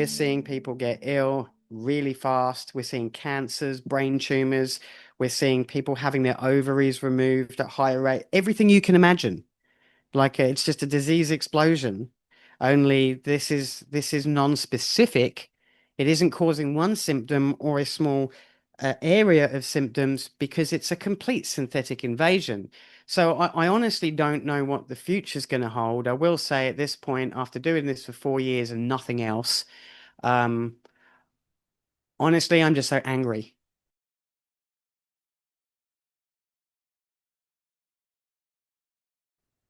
we're seeing people get ill really fast. We're seeing cancers, brain tumors. We're seeing people having their ovaries removed at higher rate. Everything you can imagine. Like it's just a disease explosion. Only this is non-specific. It isn't causing one symptom or a small area of symptoms because it's a complete synthetic invasion. So I honestly don't know what the future's going to hold. I will say at this point, after doing this for 4 years and nothing else, um, honestly, I'm just so angry.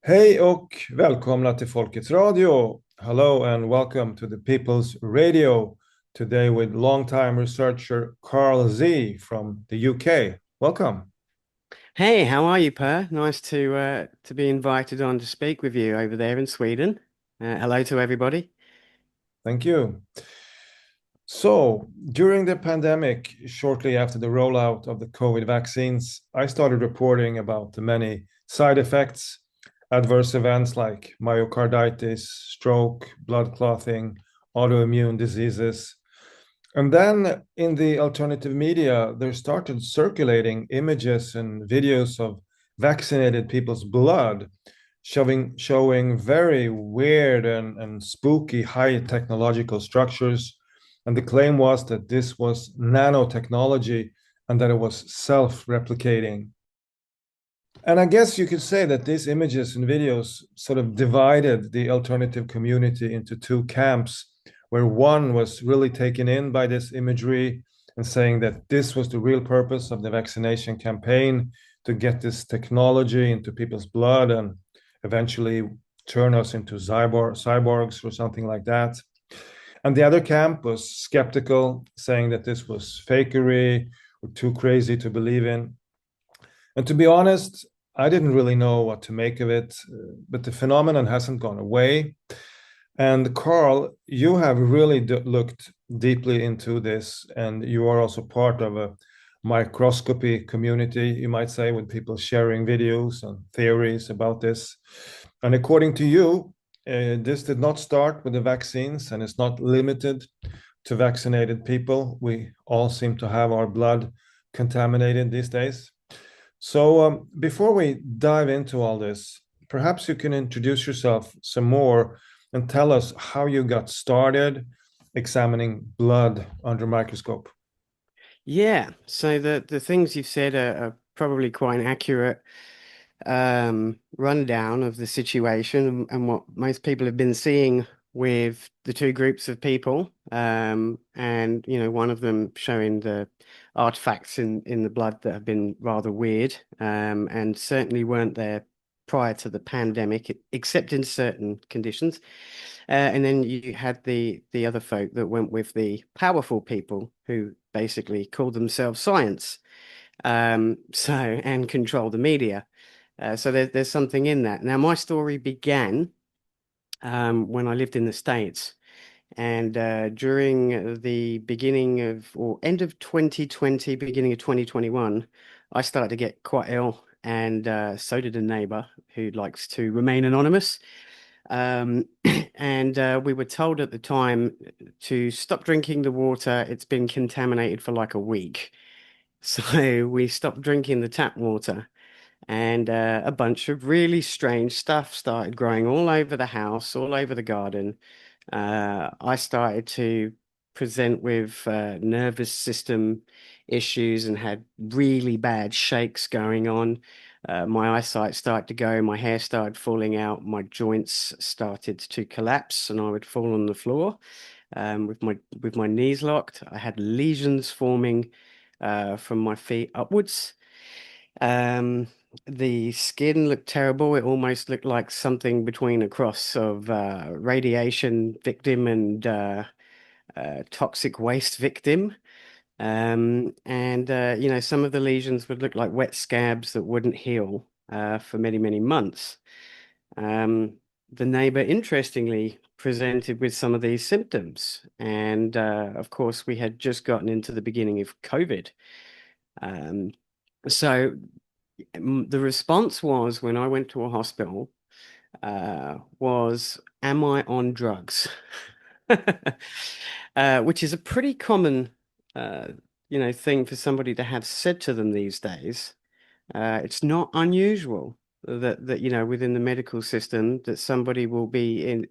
Hej och välkomna till Folkets Radio. Hello and welcome to the People's Radio. Today with longtime researcher Karl Z from the UK. Welcome. Hey, how are you, Per? Nice to be invited on to speak with you over there in Sweden. Hello to everybody. Thank you. So, during the pandemic, shortly after the rollout of the COVID vaccines, I started reporting about the many side effects, adverse events like myocarditis, stroke, blood clotting, autoimmune diseases. And then in the alternative media, there started circulating images and videos of vaccinated people's blood, showing very weird and spooky high technological structures. And the claim was that this was nanotechnology and that it was self-replicating. And I guess you could say that these images and videos sort of divided the alternative community into two camps, where one was really taken in by this imagery and saying that this was the real purpose of the vaccination campaign to get this technology into people's blood and eventually turn us into cyborgs or something like that. And the other camp was skeptical, saying that this was fakery or too crazy to believe in. And to be honest, I didn't really know what to make of it, but the phenomenon hasn't gone away. And Karl, you have really looked deeply into this, and you are also part of a microscopy community, you might say, with people sharing videos and theories about this. And according to you, this did not start with the vaccines and it's not limited to vaccinated people. We all seem to have our blood contaminated these days. So, before we dive into all this, perhaps you can introduce yourself some more and tell us how you got started examining blood under microscope. Yeah, so the things you've said are probably quite an accurate rundown of the situation and what most people have been seeing with the two groups of people. And one of them showing the artifacts in the blood that have been rather weird, and certainly weren't there prior to the pandemic, except in certain conditions. And then you had the other folk that went with the powerful people who basically called themselves science, so and control the media. So there's something in that. Now, my story began when I lived in the States, and during the beginning of or end of 2020, beginning of 2021, I started to get quite ill, and so did a neighbor who likes to remain anonymous. Um, and we were told at the time to stop drinking the water. It's been contaminated for like a week. So we stopped drinking the tap water, and a bunch of really strange stuff started growing all over the house, all over the garden. I started to present with nervous system issues and had really bad shakes going on. My eyesight started to go, my hair started falling out, my joints started to collapse, and I would fall on the floor with my knees locked. I had lesions forming from my feet upwards. Um, the skin looked terrible. It almost looked like something between a cross of radiation victim and toxic waste victim. And some of the lesions would look like wet scabs that wouldn't heal for many, many months. Um, the neighbor, interestingly, presented with some of these symptoms. And of course, we had just gotten into the beginning of COVID. Um, so the response was when I went to a hospital was, am I on drugs? Which is a pretty common, uh, thing for somebody to have said to them these days. It's not unusual that within the medical system that somebody will be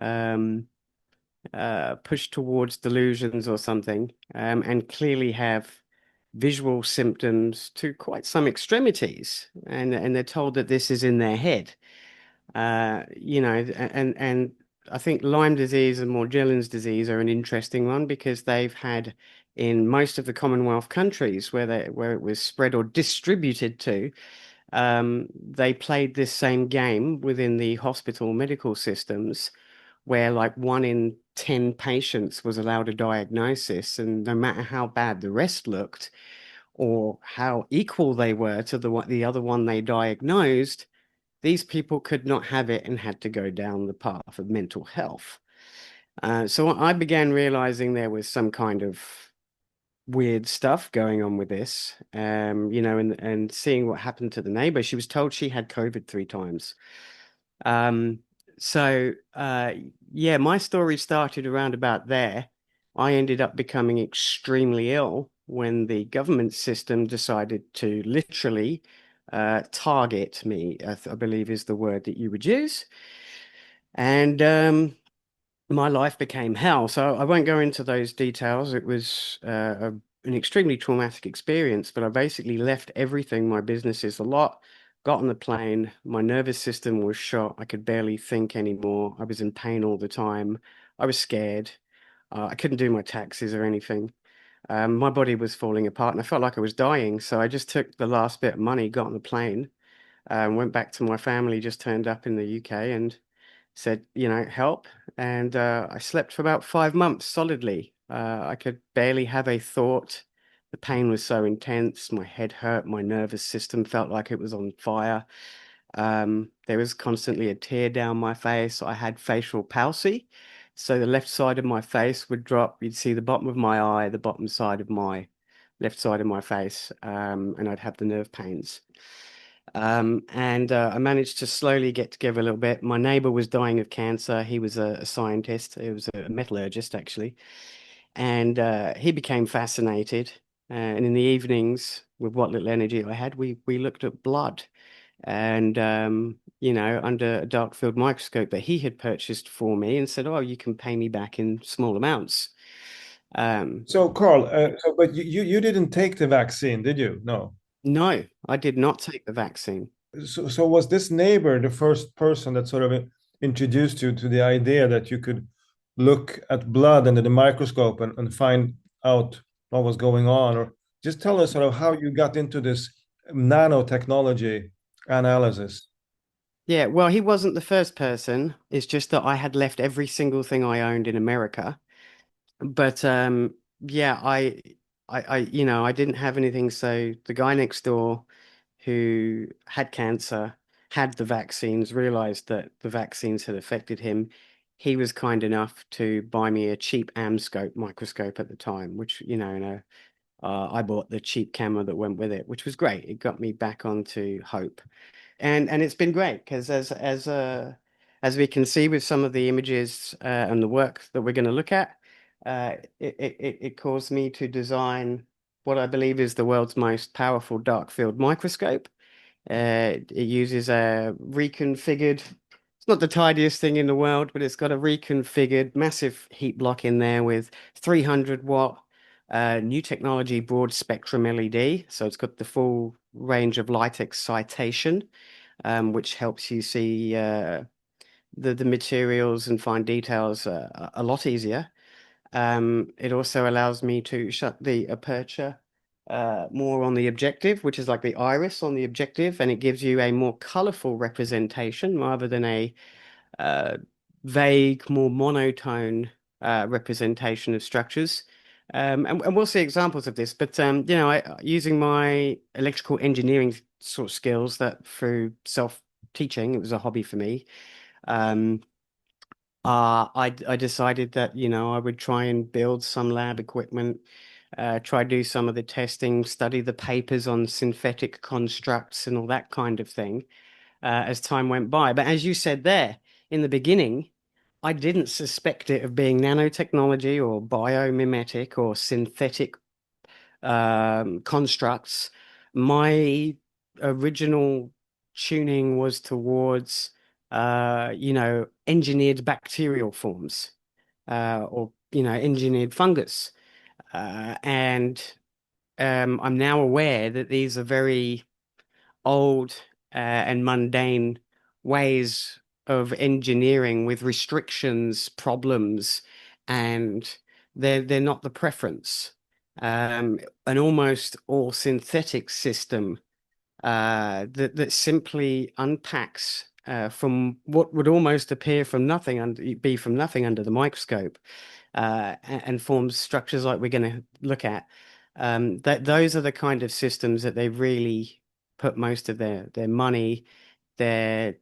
um, pushed towards delusions or something, and clearly have visual symptoms to quite some extremities, and they're told that this is in their head. And I think Lyme disease and Morgellons disease are an interesting one because they've had in most of the Commonwealth countries where it was spread or distributed to, they played this same game within the hospital medical systems where like 1 in 10 patients was allowed a diagnosis, and no matter how bad the rest looked or how equal they were to the other one they diagnosed, these people could not have it and had to go down the path of mental health. So I began realizing there was some kind of weird stuff going on with this, and seeing what happened to the neighbor. She was told she had COVID 3 times. Um, so yeah, my story started around about there. I ended up becoming extremely ill when the government system decided to literally target me, I believe is the word that you would use. And my life became hell. So I won't go into those details. It was an extremely traumatic experience, but I basically left everything, my businesses, a lot, got on the plane. My nervous system was shot. I could barely think anymore. I was in pain all the time. I was scared. I couldn't do my taxes or anything. My body was falling apart and I felt like I was dying. So I just took the last bit of money, got on the plane, went back to my family, just turned up in the UK and said, help. And I slept for about 5 months solidly. I could barely have a thought. The pain was so intense. My head hurt. My nervous system felt like it was on fire. There was constantly a tear down my face. I had facial palsy. So the left side of my face would drop. You'd see the bottom of my eye, the bottom side of my left side of my face, and I'd have the nerve pains. And I managed to slowly get together a little bit. My neighbor was dying of cancer. He was a scientist. He was a metallurgist, actually. And he became fascinated. And in the evenings, with what little energy I had, we looked at blood. And, under a dark field microscope that he had purchased for me and said, oh, you can pay me back in small amounts. Um, So, Carl, but you didn't take the vaccine, did you? No. no, I did not take the vaccine. So was this neighbor the first person that sort of introduced you to the idea that you could look at blood under the microscope and find out what was going on? Or just tell us sort of how you got into this nanotechnology analysis. Yeah, well, he wasn't the first person. It's just that I had left every single thing I owned in America. But yeah, I didn't have anything. So the guy next door who had cancer, had the vaccines, realized that the vaccines had affected him. He was kind enough to buy me a cheap Amscope microscope at the time, which, I bought the cheap camera that went with it, which was great. It got me back onto hope. And it's been great because as we can see with some of the images and the work that we're going to look at, it caused me to design what I believe is the world's most powerful dark field microscope. It uses a reconfigured, it's not the tidiest thing in the world, but it's got a reconfigured massive heat block in there with 300 watt new technology broad spectrum LED. So it's got the full range of light excitation, which helps you see the materials and fine details a lot easier. It also allows me to shut the aperture more on the objective, which is like the iris on the objective, and it gives you a more colorful representation rather than a uh, vague, more monotone representation of structures. And we'll see examples of this, but using my electrical engineering sort of skills that through self-teaching, it was a hobby for me. Um, I decided that, I would try and build some lab equipment, try do some of the testing, study the papers on synthetic constructs and all that kind of thing, as time went by. But as you said there in the beginning, I didn't suspect it of being nanotechnology or biomimetic or synthetic constructs. My original tuning was towards, engineered bacterial forms, or, engineered fungus. And I'm now aware that these are very old and mundane ways of engineering with restrictions, problems, and they're not the preference. An almost all synthetic system that simply unpacks from what would almost appear from nothing be from nothing under the microscope, and forms structures like we're going to look at. That those are the kind of systems that they really put most of their money, their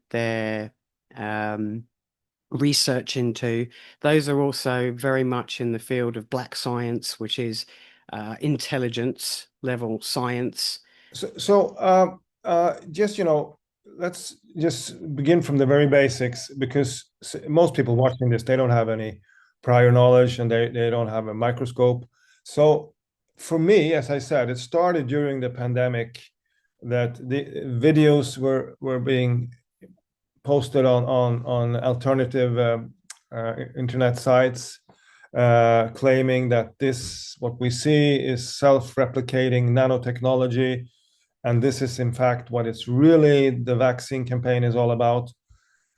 research into. Those are also very much in the field of black science, which is intelligence level science. Just let's just begin from the very basics, because most people watching this, they don't have any prior knowledge, and they don't have a microscope. So for me, as I said, it started during the pandemic, that the videos were being posted on alternative internet sites, claiming that this what we see is self-replicating nanotechnology, and this is in fact what it's really the vaccine campaign is all about.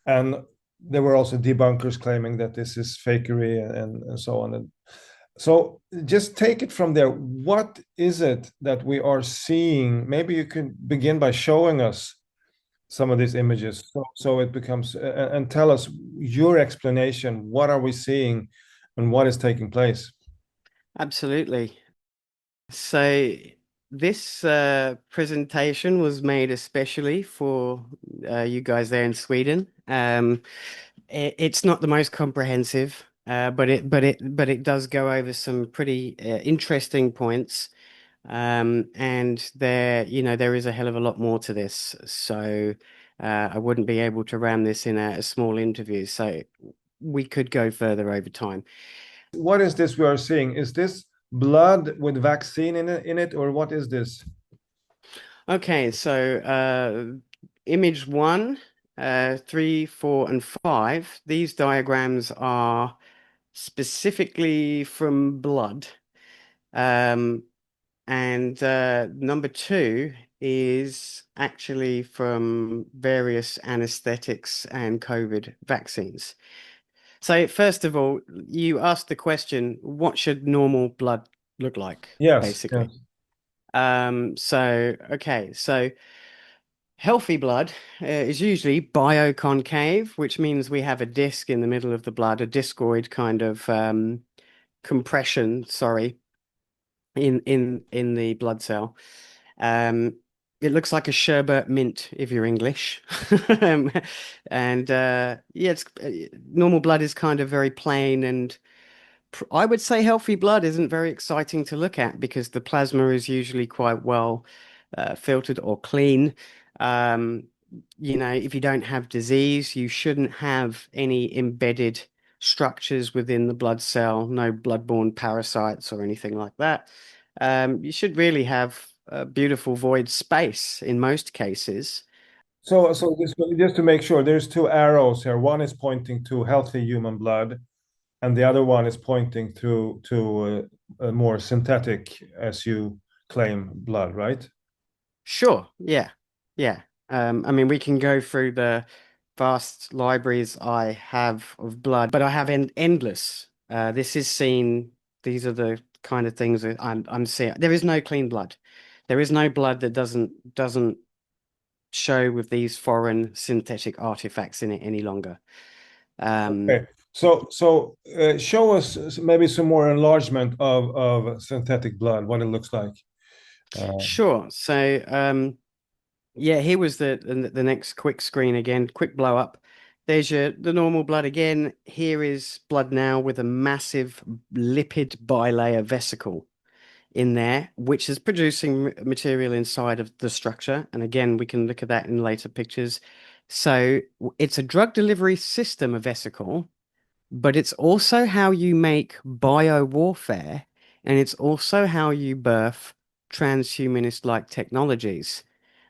And there were also debunkers claiming that this is fakery, and so on. And so just take it from there. What is it that we are seeing? Maybe you can begin by showing us some of these images, so it becomes, and tell us your explanation. What are we seeing and what is taking place? Absolutely. So this presentation was made especially for you guys there in Sweden. It's not the most comprehensive, but it does go over some pretty interesting points. And there is a hell of a lot more to this. So I wouldn't be able to ram this in a small interview. So we could go further over time. What is this we are seeing? Is this blood with vaccine in it, or what is this? Okay, so image one, three, four, and five. These diagrams are specifically from blood. Um, and number two is actually from various anesthetics and COVID vaccines. So first of all, you asked the question, what should normal blood look like, Yes, basically? yes. So healthy blood is usually bioconcave, which means we have a disc in the middle of the blood, a discoid kind of compression, sorry, in the blood cell. Um, it looks like a sherbet mint if you're English. And yeah, it's normal blood is kind of very plain, and I would say healthy blood isn't very exciting to look at because the plasma is usually quite well filtered or clean. Um, if you don't have disease, you shouldn't have any embedded structures within the blood cell, no bloodborne parasites or anything like that. You should really have a beautiful void space in most cases. So just to make sure, there's two arrows here. One is pointing to healthy human blood, and the other one is pointing to a more synthetic, as you claim, blood, right? Sure, yeah, yeah. I mean, we can go through the vast libraries I have of blood, but I have endless. This is seen. These are the kind of things that I'm seeing. There is no clean blood. There is no blood that doesn't show with these foreign synthetic artifacts in it any longer. Okay. So show us maybe some more enlargement of synthetic blood, what it looks like. Uh, Sure. So, yeah, here was the next quick screen again, quick blow up. There's the normal blood again. Here is blood now with a massive lipid bilayer vesicle in there, which is producing material inside of the structure. And again, we can look at that in later pictures. So it's a drug delivery system, a vesicle, but it's also how you make bio warfare, and it's also how you birth transhumanist-like technologies.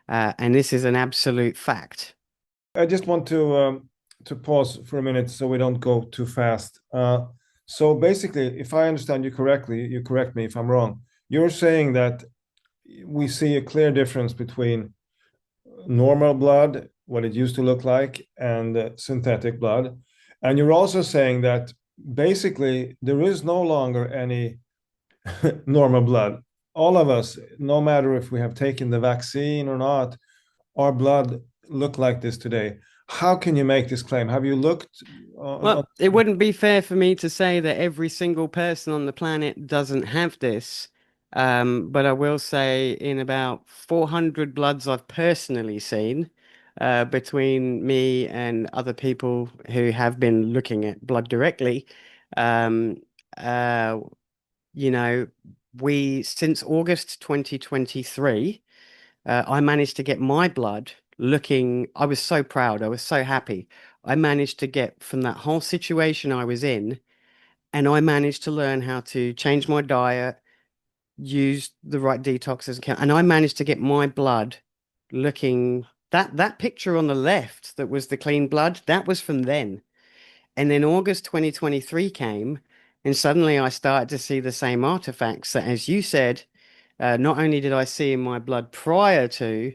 And this is an absolute fact. I just want to pause for a minute so we don't go too fast. So basically, if I understand you correctly, you correct me if I'm wrong. You're saying that we see a clear difference between normal blood, what it used to look like, and synthetic blood. And you're also saying that basically there is no longer any normal blood. All of us, no matter if we have taken the vaccine or not, our blood look like this today. How can you make this claim? Have you looked Well, it wouldn't be fair for me to say that every single person on the planet doesn't have this. But I will say in about 400 bloods I've personally seen, between me and other people who have been looking at blood directly, um, uh, you know, since August 2023, I managed to get my blood looking, I was so proud, I was so happy. I managed to get from that whole situation I was in, and I managed to learn how to change my diet, use the right detoxes, and I managed to get my blood looking that picture on the left that was the clean blood, that was from then. And then August 2023 came, and suddenly I started to see the same artifacts that, as you said, not only did I see in my blood prior to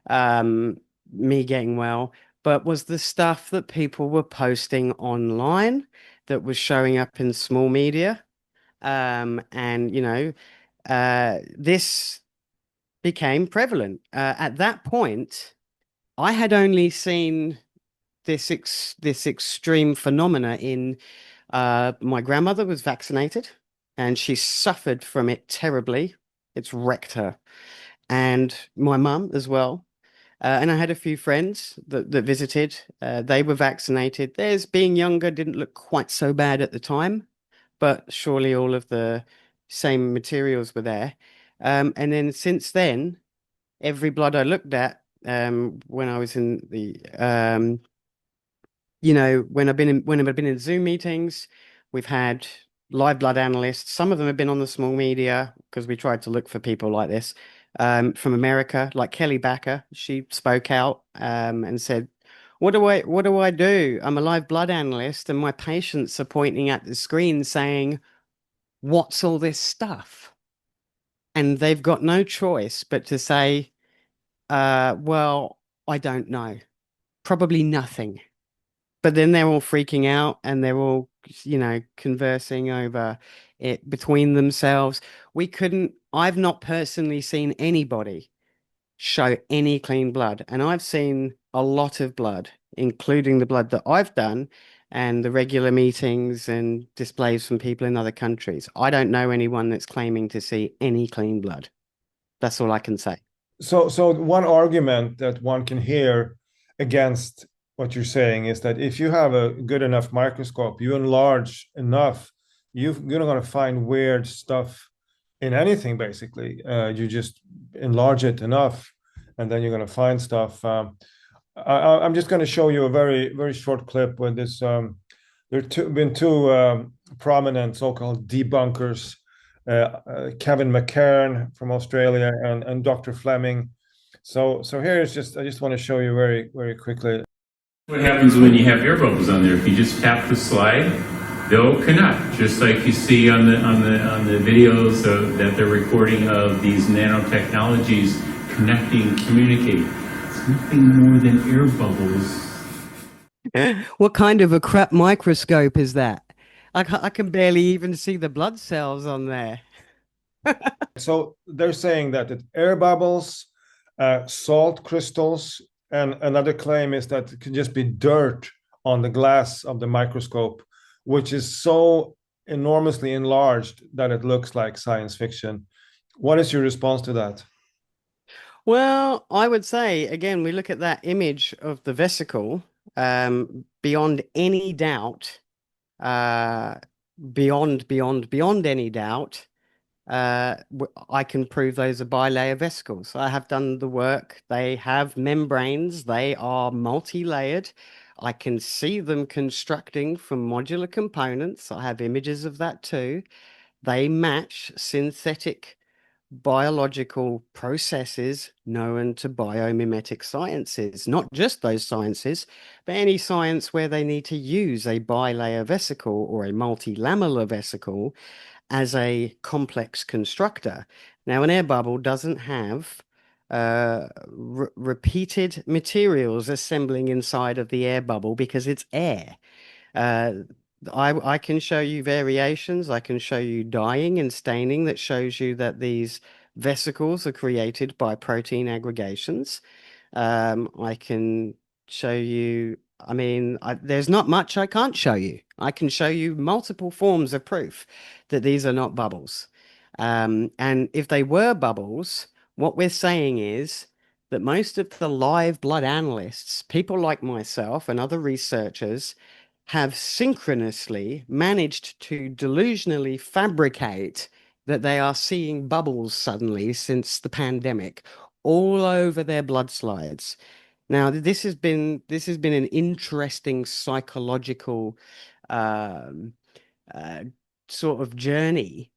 um, me getting well, but was the stuff that people were posting online that was showing up in small media. And, this became prevalent. At that point, I had only seen this extreme phenomena in my grandmother was vaccinated and she suffered from it terribly. It's wrecked her. And my mum as well. And I had a few friends that visited. They were vaccinated. Theirs, being younger, didn't look quite so bad at the time, but surely all of the same materials were there. And then since then, every blood I looked at, when I was in the when I've been in Zoom meetings, we've had live blood analysts. Some of them have been on the small media because we tried to look for people like this, from America, like Kelly Backer. She spoke out, and said, what do I do? I'm a live blood analyst, and my patients are pointing at the screen saying, what's all this stuff?" And they've got no choice but to say, well, I don't know. Probably nothing. But then they're all freaking out and they're all, conversing over it between themselves. I've not personally seen anybody show any clean blood. And I've seen a lot of blood, including the blood that I've done and the regular meetings and displays from people in other countries. I don't know anyone that's claiming to see any clean blood. That's all I can say. So one argument that one can hear against what you're saying is that if you have a good enough microscope, you enlarge enough, you're not going to find weird stuff in anything. Basically, you just enlarge it enough, and then you're going to find stuff. I'm just going to show you a very very short clip with this. Been two prominent so-called debunkers, Kevin McCairn from Australia and Dr. Fleming. So here is I just want to show you very, very quickly. What happens when you have air bubbles on there? If you just tap the slide, they'll connect, just like you see on the videos that they're recording of these nanotechnologies connecting, communicating. It's nothing more than air bubbles. What kind of a crap microscope is that? I can barely even see the blood cells on there. So they're saying that it's air bubbles, salt crystals, and another claim is that it could just be dirt on the glass of the microscope, which is so enormously enlarged that it looks like science fiction. What is your response to that? Well, I would say, again, we look at that image of the vesicle, beyond any doubt, uh, beyond any doubt, I can prove those are bilayer vesicles. I have done the work. They have membranes. They are multi-layered. I can see them constructing from modular components. I have images of that too. They match synthetic biological processes known to biomimetic sciences, not just those sciences, but any science where they need to use a bilayer vesicle or a multilamellar vesicle as a complex constructor. Now, an air bubble doesn't have repeated materials assembling inside of the air bubble because it's air. Uh, I can show you variations. I can show you dyeing and staining that shows you that these vesicles are created by protein aggregations. I can show you, I mean, there's not much I can't show you. I can show you multiple forms of proof that these are not bubbles. And if they were bubbles, what we're saying is that most of the live blood analysts, people like myself and other researchers, have synchronously managed to delusionally fabricate that they are seeing bubbles suddenly since the pandemic all over their blood slides. Now, this has been an interesting psychological um, uh, sort of journey,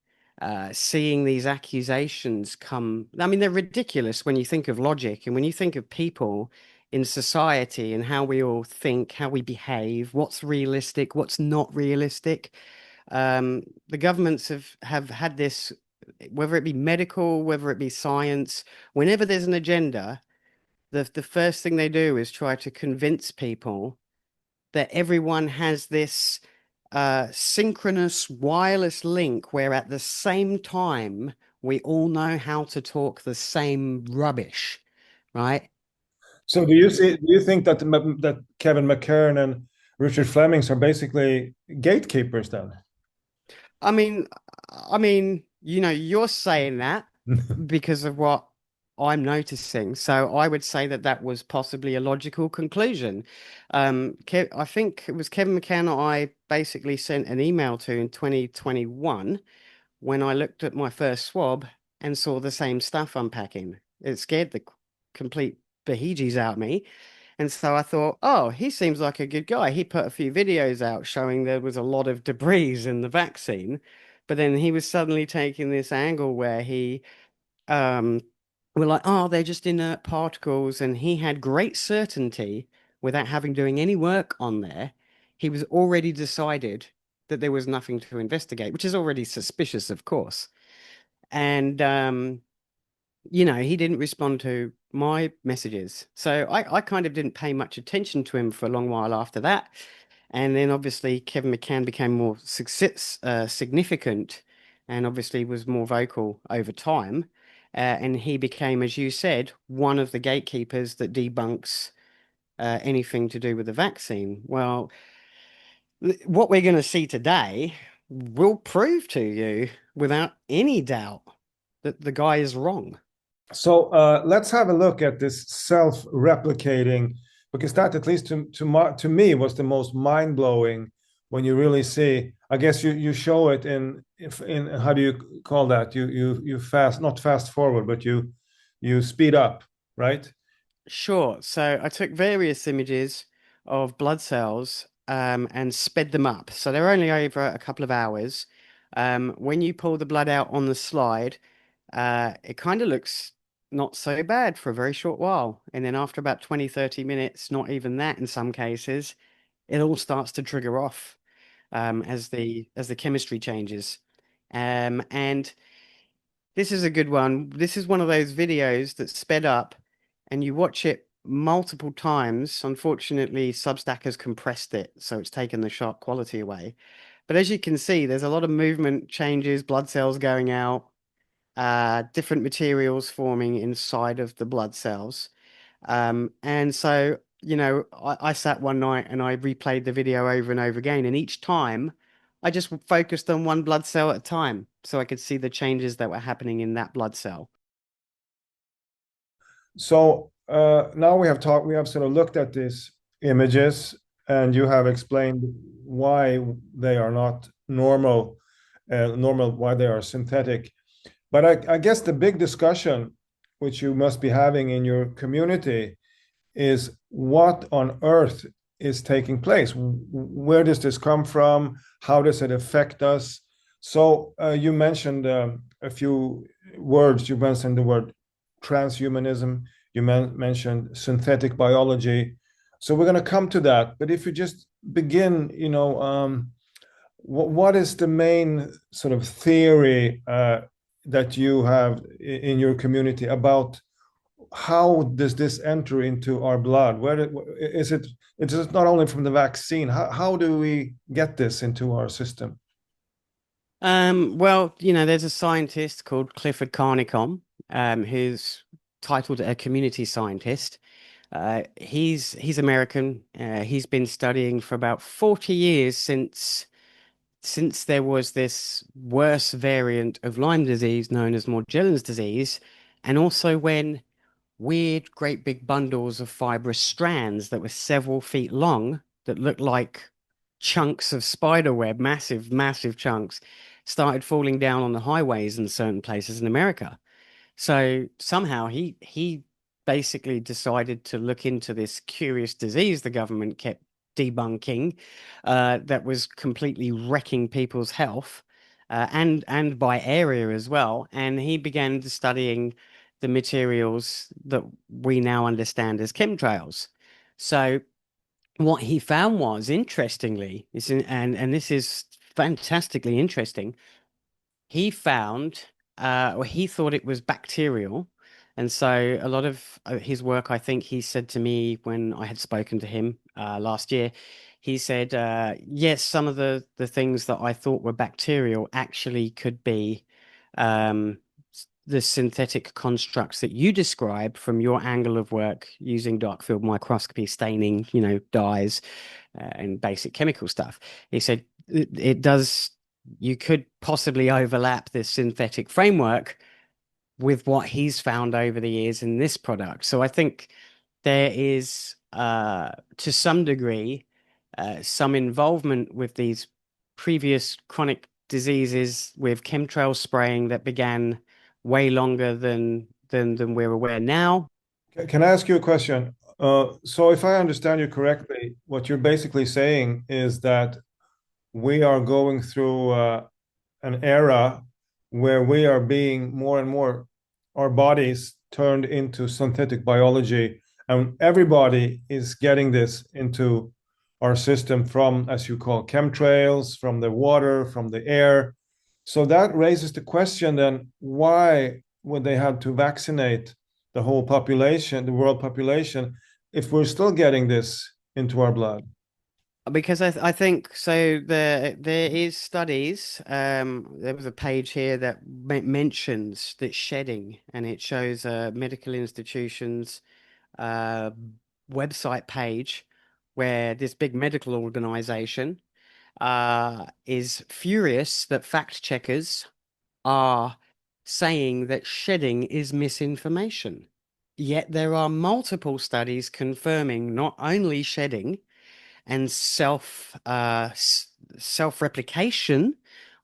seeing these accusations come. I mean, they're ridiculous when you think of logic and when you think of people in society and how we all think, how we behave, what's realistic, what's not realistic. The governments have had this, whether it be medical, whether it be science, whenever there's an agenda, the first thing they do is try to convince people that everyone has this synchronous wireless link where at the same time we all know how to talk the same rubbish, right? So do you think that that Kevin McKern and Richard Flemings are basically gatekeepers then? I mean, you're saying that because of what I'm noticing. So I would say that that was possibly a logical conclusion. I think it was Kevin McCann I basically sent an email to in 2021 when I looked at my first swab and saw the same stuff unpacking. It scared the complete bejeebies out of me. And so I thought, oh, he seems like a good guy. He put a few videos out showing there was a lot of debris in the vaccine. But then he was suddenly taking this angle where he um were like, oh, they're just inert particles. And he had great certainty without having doing any work on there. He was already decided that there was nothing to investigate, which is already suspicious, of course. And he didn't respond to my messages. So I kind of didn't pay much attention to him for a long while after that. And then obviously Kevin McCann became more significant and obviously was more vocal over time. And he became, as you said, one of the gatekeepers that debunks anything to do with the vaccine. Well, what we're going to see today will prove to you without any doubt that the guy is wrong. So let's have a look at this self-replicating, because that, at least to me, was the most mind-blowing when you really see. I guess you show it in how do you call that? You not fast forward, but you speed up, right? Sure. So I took various images of blood cells and sped them up. So they're only over a couple of hours. When you pull the blood out on the slide, it kind of looks not so bad for a very short while. And then after about 20, 30 minutes, not even that in some cases, it all starts to trigger off as the chemistry changes. And this is a good one. This is one of those videos that's sped up and you watch it multiple times. Unfortunately, Substack has compressed it, so it's taken the sharp quality away. But as you can see, there's a lot of movement changes, blood cells going out, different materials forming inside of the blood cells. And so, I sat one night and I replayed the video over and over again. And each time I just focused on one blood cell at a time so I could see the changes that were happening in that blood cell. So now we have sort of looked at these images, and you have explained why they are not normal, why they are synthetic. But I guess the big discussion, which you must be having in your community, is what on earth is taking place? Where does this come from? How does it affect us? So you mentioned a few words. You mentioned the word transhumanism. You mentioned synthetic biology. So we're going to come to that. But if you just begin, what is the main sort of theory that you have in your community about how does this enter into our blood? Where is it? It's not only from the vaccine. How do we get this into our system? Well, there's a scientist called Clifford Carnicom, who's titled a community scientist. He's American. He's been studying for about 40 years since there was this worse variant of Lyme disease known as Morgellons disease, and also when weird, great big bundles of fibrous strands that were several feet long that looked like chunks of spider web, massive, massive chunks, started falling down on the highways in certain places in America. So somehow he basically decided to look into this curious disease the government kept debunking, that was completely wrecking people's health, and by area as well. And he began studying the materials that we now understand as chemtrails. So what he found was, interestingly, and this is fantastically interesting, he found, or he thought it was bacterial. And so a lot of his work, I think he said to me when I had spoken to him last year, he said, yes, some of the things that I thought were bacterial actually could be the synthetic constructs that you describe from your angle of work using dark field microscopy, staining, dyes, and basic chemical stuff. He said it does, you could possibly overlap this synthetic framework with what he's found over the years in this product. So I think there is, to some degree, some involvement with these previous chronic diseases with chemtrail spraying that began way longer than we're aware now. Can I ask you a question? So if I understand you correctly, what you're basically saying is that we are going through an era where we are being more and more, our bodies turned into synthetic biology, and everybody is getting this into our system from, as you call, chemtrails, from the water, from the air. So that raises the question then, why would they have to vaccinate the whole population, the world population, if we're still getting this into our blood? Because I think so. There is studies. There was a page here that mentions that shedding, and it shows a medical institution's website page where this big medical organization is furious that fact checkers are saying that shedding is misinformation. Yet there are multiple studies confirming not only shedding and self-replication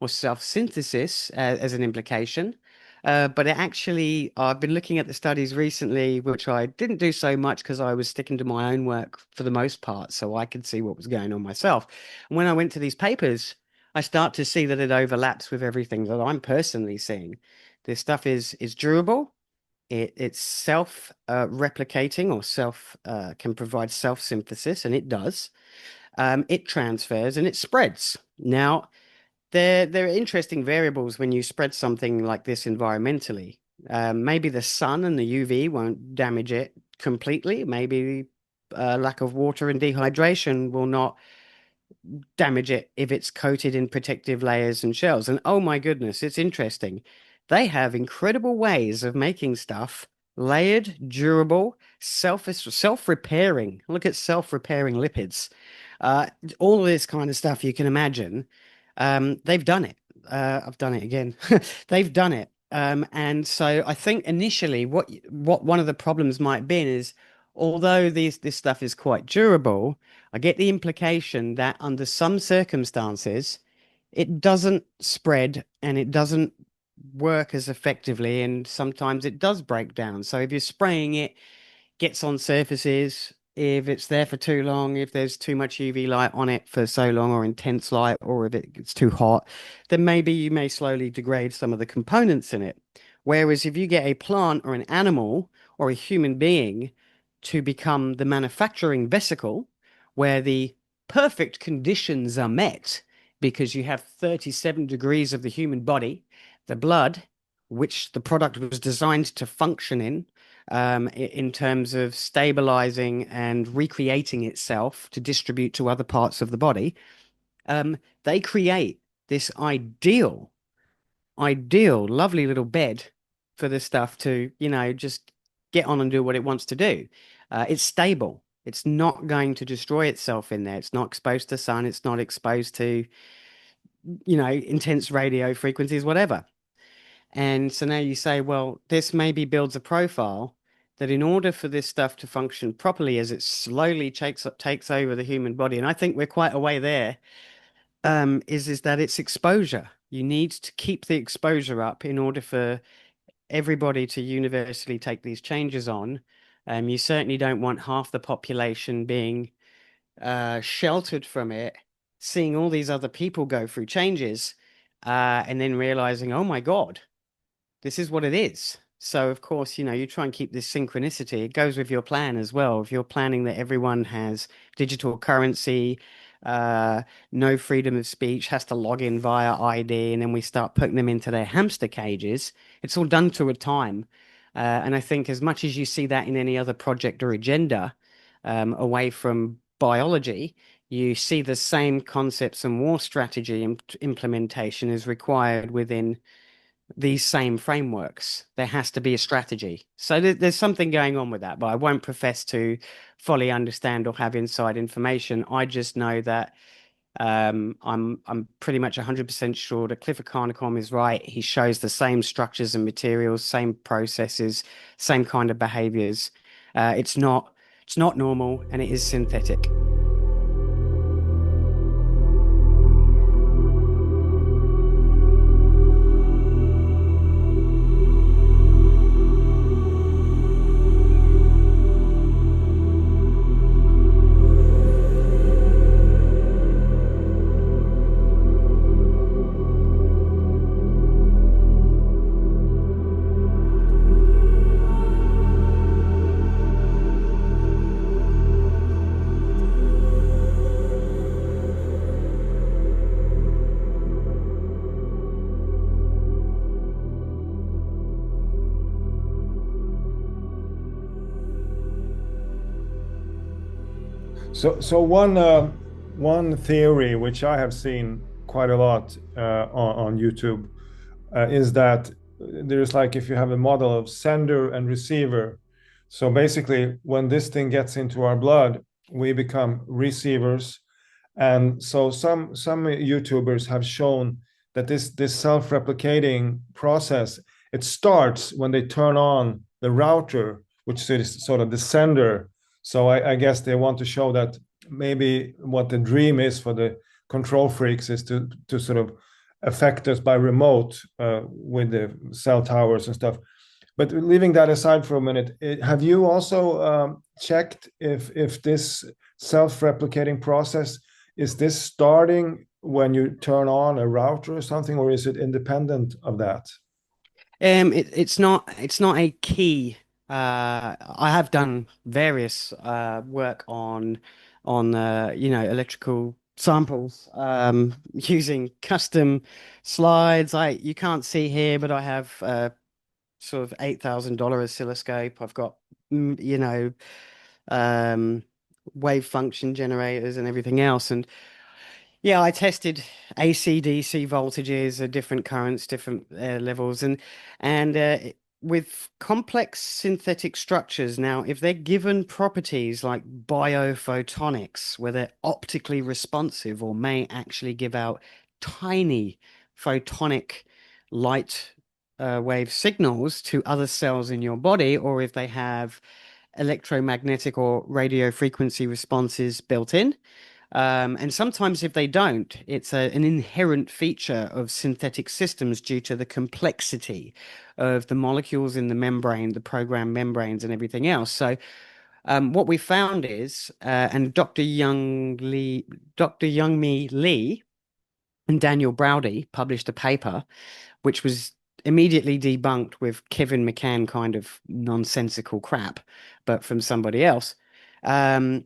or self-synthesis as an implication. But it actually, I've been looking at the studies recently, which I didn't do so much because I was sticking to my own work for the most part, so I could see what was going on myself. And when I went to these papers, I start to see that it overlaps with everything that I'm personally seeing. This stuff is durable. It's self-replicating, or can provide self-synthesis, and it does. It transfers and it spreads. Now, there are interesting variables when you spread something like this environmentally. Maybe the sun and the UV won't damage it completely. Maybe lack of water and dehydration will not damage it if it's coated in protective layers and shells. And oh my goodness, it's interesting. They have incredible ways of making stuff layered, durable, self-repairing. Look at self-repairing lipids. All of this kind of stuff you can imagine. They've done it. I've done it again. They've done it. And so I think initially what one of the problems might be is, although this stuff is quite durable, I get the implication that under some circumstances, it doesn't spread and it doesn't work as effectively, and sometimes it does break down. So if you're spraying it, gets on surfaces, if it's there for too long, if there's too much UV light on it for so long, or intense light, or if it gets too hot, then maybe you may slowly degrade some of the components in it. Whereas if you get a plant or an animal or a human being to become the manufacturing vesicle where the perfect conditions are met, because you have 37 degrees of the human body, the blood, which the product was designed to function in terms of stabilizing and recreating itself to distribute to other parts of the body, they create this ideal, lovely little bed for this stuff to, just get on and do what it wants to do. It's stable. It's not going to destroy itself in there. It's not exposed to sun. It's not exposed to, intense radio frequencies, whatever. And so now you say, well, this maybe builds a profile that in order for this stuff to function properly as it slowly takes over the human body, and I think we're quite a way there, is that it's exposure. You need to keep the exposure up in order for everybody to universally take these changes on. You certainly don't want half the population being sheltered from it, seeing all these other people go through changes, and then realizing, oh my God, this is what it is. So, of course, you try and keep this synchronicity. It goes with your plan as well. If you're planning that everyone has digital currency, no freedom of speech, has to log in via ID, and then we start putting them into their hamster cages, it's all done to a time. And I think as much as you see that in any other project or agenda, away from biology, you see the same concepts and war strategy implementation is required within these same frameworks. There has to be a strategy. So there's something going on with that, but I won't profess to fully understand or have inside information. I just know that I'm pretty much 100% sure that Clifford Carnicom is right. He shows the same structures and materials, same processes, same kind of behaviors. It's not normal, and it is synthetic. So one theory which I have seen quite a lot on YouTube is that there's like, if you have a model of sender and receiver, so basically when this thing gets into our blood, we become receivers. And so some YouTubers have shown that this self-replicating process, it starts when they turn on the router, which is sort of the sender. So I guess they want to show that maybe what the dream is for the control freaks is to sort of affect us by remote with the cell towers and stuff. But leaving that aside for a minute, have you also checked if this self-replicating process, is this starting when you turn on a router or something, or is it independent of that? It's not a key. I have done various work on electrical samples using custom slides. You can't see here, but I have sort of $8,000 oscilloscope. I've got wave function generators and everything else, and yeah, I tested AC, DC voltages, different currents, different levels, and with complex synthetic structures. Now, if they're given properties like biophotonics, where they're optically responsive or may actually give out tiny photonic light wave signals to other cells in your body, or if they have electromagnetic or radio frequency responses built in, and sometimes if they don't, it's an inherent feature of synthetic systems due to the complexity of the molecules in the membrane, the programmed membranes and everything else. So What we found is, and Dr. Youngmi Lee and Daniel Browdy published a paper which was immediately debunked with Kevin McCann kind of nonsensical crap, but from somebody else. They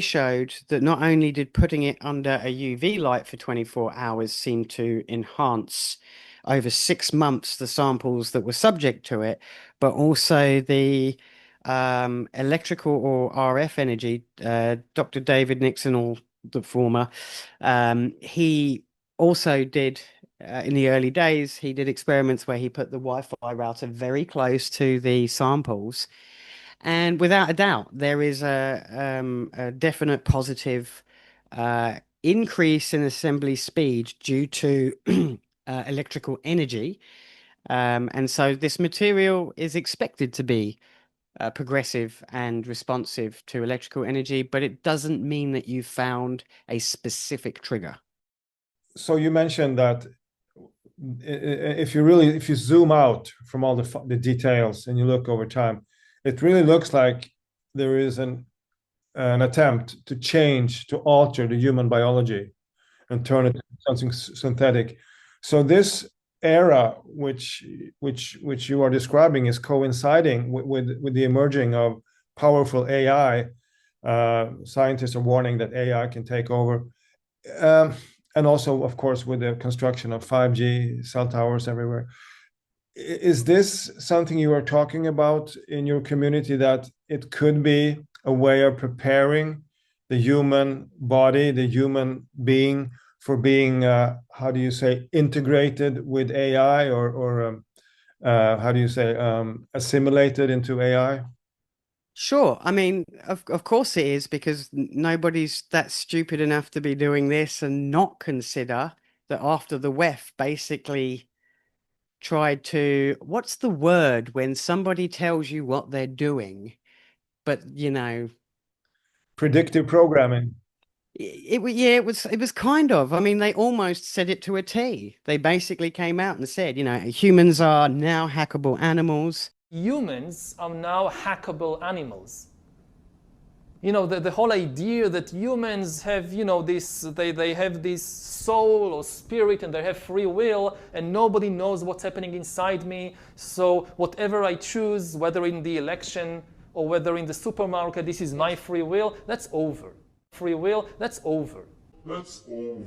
showed that not only did putting it under a UV light for 24 hours seem to enhance over 6 months the samples that were subject to it, but also the electrical or RF energy. Dr. David Nixon, or the former, he also did in the early days, he did experiments where he put the Wi-Fi router very close to the samples. And without a doubt, there is a definite positive increase in assembly speed due to electrical energy. And so this material is expected to be progressive and responsive to electrical energy, but it doesn't mean that you've found a specific trigger. So you mentioned that if you zoom out from all the details and you look over time, it really looks like there is an attempt to alter the human biology and turn it into something synthetic. So this era, which you are describing, is coinciding with the emerging of powerful AI. Scientists are warning that AI can take over. And also, of course, with the construction of 5G cell towers everywhere. Is this something you are talking about in your community, that it could be a way of preparing the human body, the human being, for being, how do you say, integrated with AI, or how do you say, assimilated into AI? Sure. I mean, of course it is, because nobody's that stupid enough to be doing this and not consider that after the WEF basically tried to, what's the word when somebody tells you what they're doing, but Predictive programming. it was kind of, I mean, they almost said it to a T. They basically came out and said, humans are now hackable animals. Humans are now hackable animals. The whole idea that humans have, they have this soul or spirit and they have free will and nobody knows what's happening inside me. So whatever I choose, whether in the election or whether in the supermarket, this is my free will, that's over. Free will, that's over. That's over.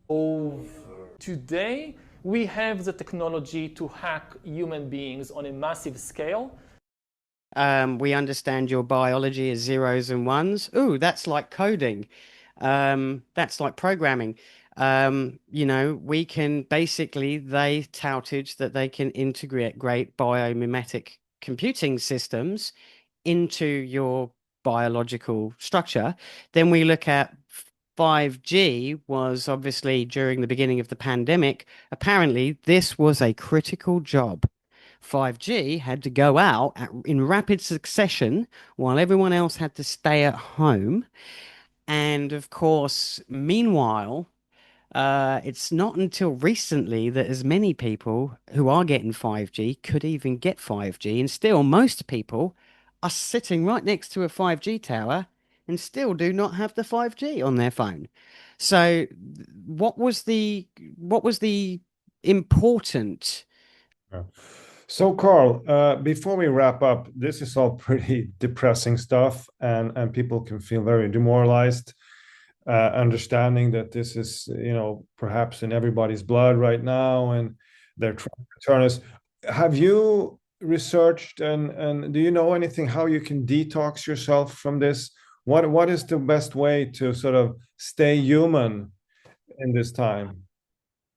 Over. Today, we have the technology to hack human beings on a massive scale. We understand your biology as zeros and ones. Ooh, that's like coding. That's like programming. We can basically, they touted that they can integrate great biomimetic computing systems into your biological structure. Then we look at 5G was obviously during the beginning of the pandemic. Apparently, this was a critical job. 5G had to go out in rapid succession while everyone else had to stay at home. And of course, meanwhile, it's not until recently that as many people who are getting 5G could even get 5G. And still, most people are sitting right next to a 5G tower and still do not have the 5G on their phone. So what was the important? So Karl, before we wrap up, this is all pretty depressing stuff, and people can feel very demoralized, understanding that this is, perhaps in everybody's blood right now, and they're trying to turn us. Have you researched and do you know anything how you can detox yourself from this? What is the best way to sort of stay human in this time?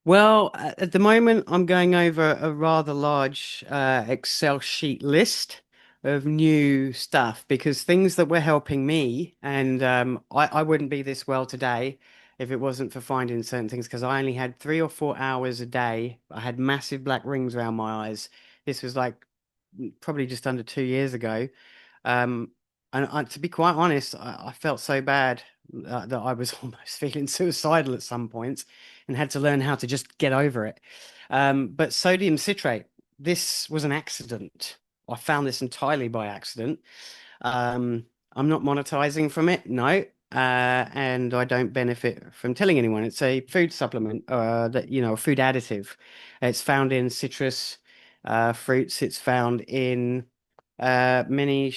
Well, at the moment, I'm going over a rather large Excel sheet list of new stuff, because things that were helping me, and I wouldn't be this well today if it wasn't for finding certain things, because I only had 3 or 4 hours a day. I had massive black rings around my eyes. This was like probably just under 2 years ago. And to be quite honest, I felt so bad that I was almost feeling suicidal at some points and had to learn how to just get over it. But sodium citrate, this was an accident. I found this entirely by accident. I'm not monetizing from it, no. And I don't benefit from telling anyone. It's a food supplement, that, you know, a food additive. It's found in citrus fruits. It's found in many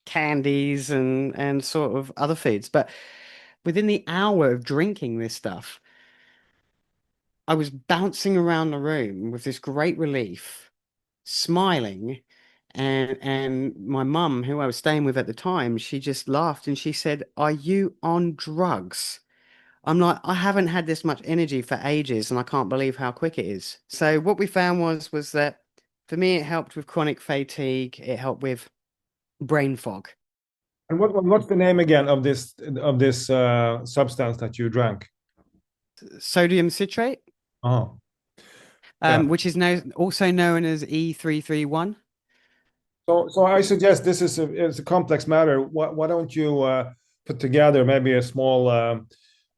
candies and sort of other foods. But within the hour of drinking this stuff, I was bouncing around the room with this great relief, smiling, and my mum, who I was staying with at the time, she just laughed and she said, "Are you on drugs?" I'm like, I haven't had this much energy for ages, and I can't believe how quick it is. So what we found was that for me, it helped with chronic fatigue. It helped with brain fog. And what's the name again of this substance that you drank? Sodium citrate, Oh, yeah. which is now also known as E331. So I suggest this is a complex matter. Why don't you put together maybe a small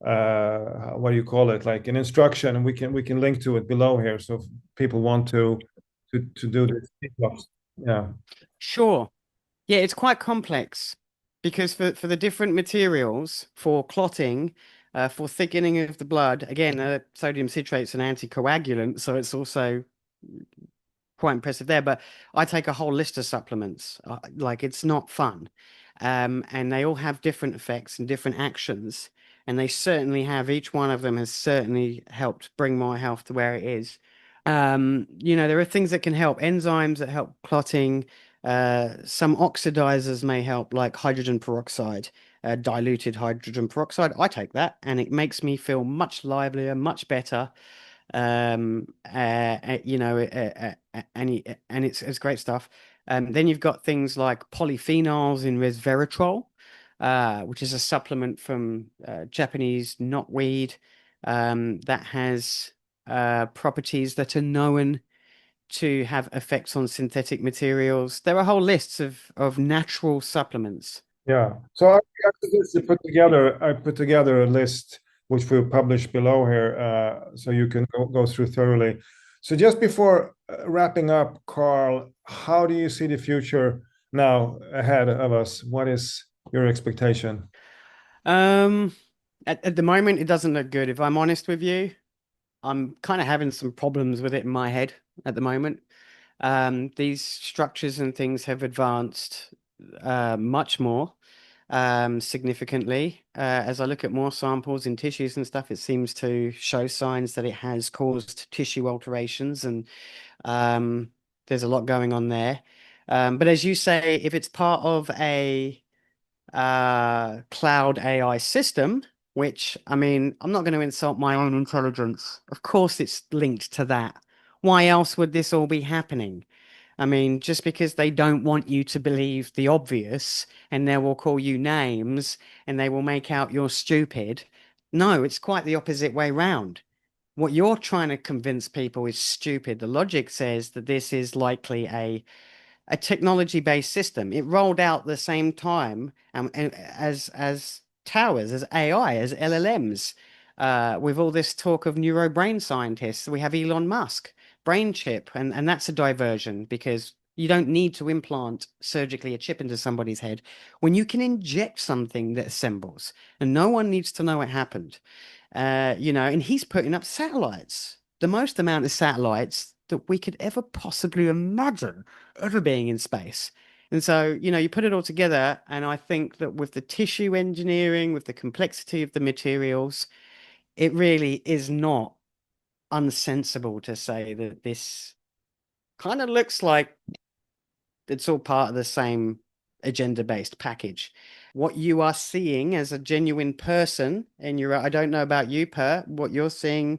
what do you call it, like an instruction, and we can link to it below here, so if people want to do this. Yeah. Sure. Yeah, it's quite complex because for the different materials, for clotting, for thickening of the blood, again, sodium citrate's an anticoagulant, so it's also quite impressive there. But I take a whole list of supplements. Like, it's not fun. And they all have different effects and different actions. And they certainly have, each one of them has certainly helped bring my health to where it is. You know, there are things that can help, enzymes that help clotting. Some oxidizers may help, like hydrogen peroxide, diluted hydrogen peroxide. I take that, and it makes me feel much livelier, much better. You know, and it's great stuff. Then you've got things like polyphenols in resveratrol, which is a supplement from Japanese knotweed, that has properties that are known to have effects on synthetic materials. There are whole lists of natural supplements. Yeah. So I put together a list which we'll publish below here, so you can go through thoroughly. So just before wrapping up, Karl, how do you see the future now ahead of us? What is your expectation? At the moment, it doesn't look good. If I'm honest with you, I'm kind of having some problems with it in my head at the moment. These structures and things have advanced much more significantly. As I look at more samples in tissues and stuff, it seems to show signs that it has caused tissue alterations, and there's a lot going on there. But as you say, if it's part of a cloud AI system, which, I mean, I'm not going to insult my own intelligence. Of course, it's linked to that. Why else would this all be happening? I mean, just because they don't want you to believe the obvious, and they will call you names and they will make out you're stupid. No, it's quite the opposite way round. What you're trying to convince people is stupid. The logic says that this is likely a technology-based system. It rolled out the same time as towers, as AI, as LLMs. With all this talk of neurobrain scientists, we have Elon Musk, brain chip, and that's a diversion, because you don't need to implant surgically a chip into somebody's head when you can inject something that assembles, and no one needs to know it happened. You know, and he's putting up satellites, the most amount of satellites that we could ever possibly imagine ever being in space. And so, you know, you put it all together, and I think that with the tissue engineering, with the complexity of the materials, it really is not unsensible to say that this kind of looks like it's all part of the same agenda-based package. What you are seeing as a genuine person, and I don't know about you, Per, what you're seeing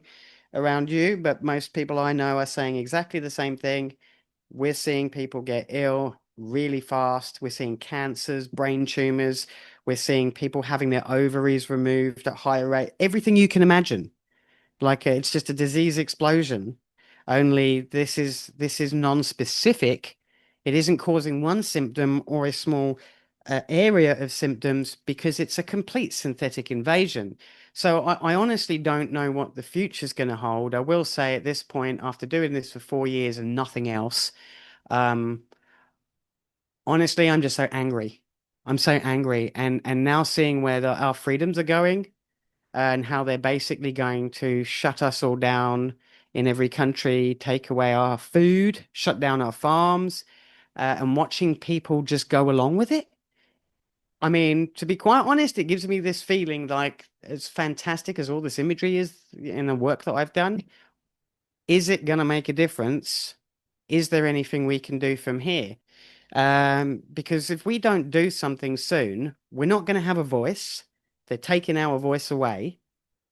around you, but most people I know are saying exactly the same thing. We're seeing people get ill really fast. We're seeing cancers, brain tumors. We're seeing people having their ovaries removed at higher rate. Everything you can imagine. Like, it's just a disease explosion. Only this is non-specific. It isn't causing one symptom or a small area of symptoms, because it's a complete synthetic invasion. So I honestly don't know what the future's going to hold. I will say at this point, after doing this for 4 years and nothing else, Honestly, I'm just so angry. I'm so angry, and now seeing where our freedoms are going, and how they're basically going to shut us all down in every country, take away our food, shut down our farms, and watching people just go along with it. I mean, to be quite honest, it gives me this feeling like, as fantastic as all this imagery is in the work that I've done, is it going to make a difference? Is there anything we can do from here? Because if we don't do something soon, we're not going to have a voice. They're taking our voice away.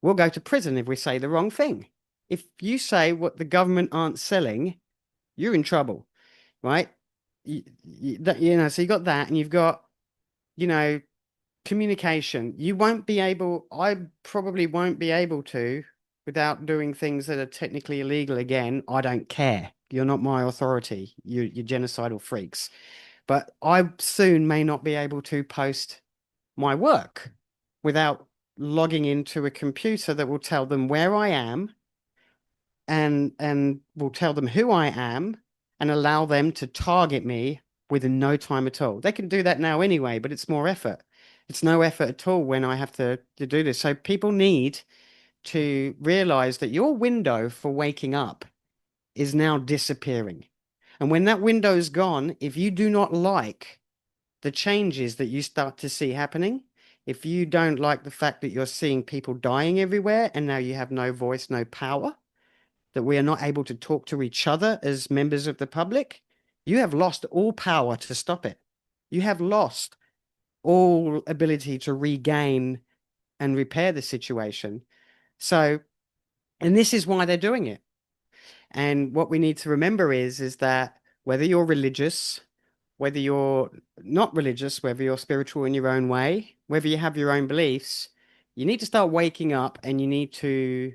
We'll go to prison if we say the wrong thing. If you say what the government aren't selling, you're in trouble, right? So you got that, and you've got, communication. I probably won't be able to, without doing things that are technically illegal again. I don't care. You're not my authority. You're genocidal freaks. But I soon may not be able to post my work without logging into a computer that will tell them where I am, and will tell them who I am, and allow them to target me within no time at all. They can do that now anyway, but it's more effort. It's no effort at all when I have to do this. So people need to realize that your window for waking up is now disappearing. And when that window is gone, if you do not like the changes that you start to see happening, if you don't like the fact that you're seeing people dying everywhere, and now you have no voice, no power, that we are not able to talk to each other as members of the public, you have lost all power to stop it. You have lost all ability to regain and repair the situation. So, and this is why they're doing it. And what we need to remember is that whether you're religious, whether you're not religious, whether you're spiritual in your own way, whether you have your own beliefs, you need to start waking up, and you need to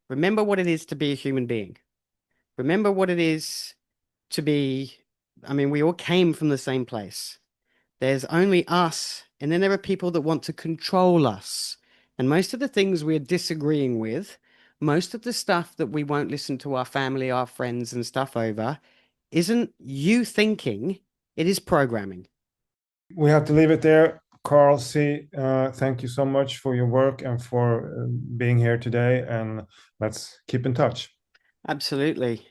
remember what it is to be a human being. Remember what it is to be, we all came from the same place. There's only us, and then there are people that want to control us. And most of the things we're disagreeing with, most of the stuff that we won't listen to our family, our friends and stuff over, isn't you thinking, it is programming. We have to leave it there. Karl C, thank you so much for your work and for being here today, and let's keep in touch. Absolutely.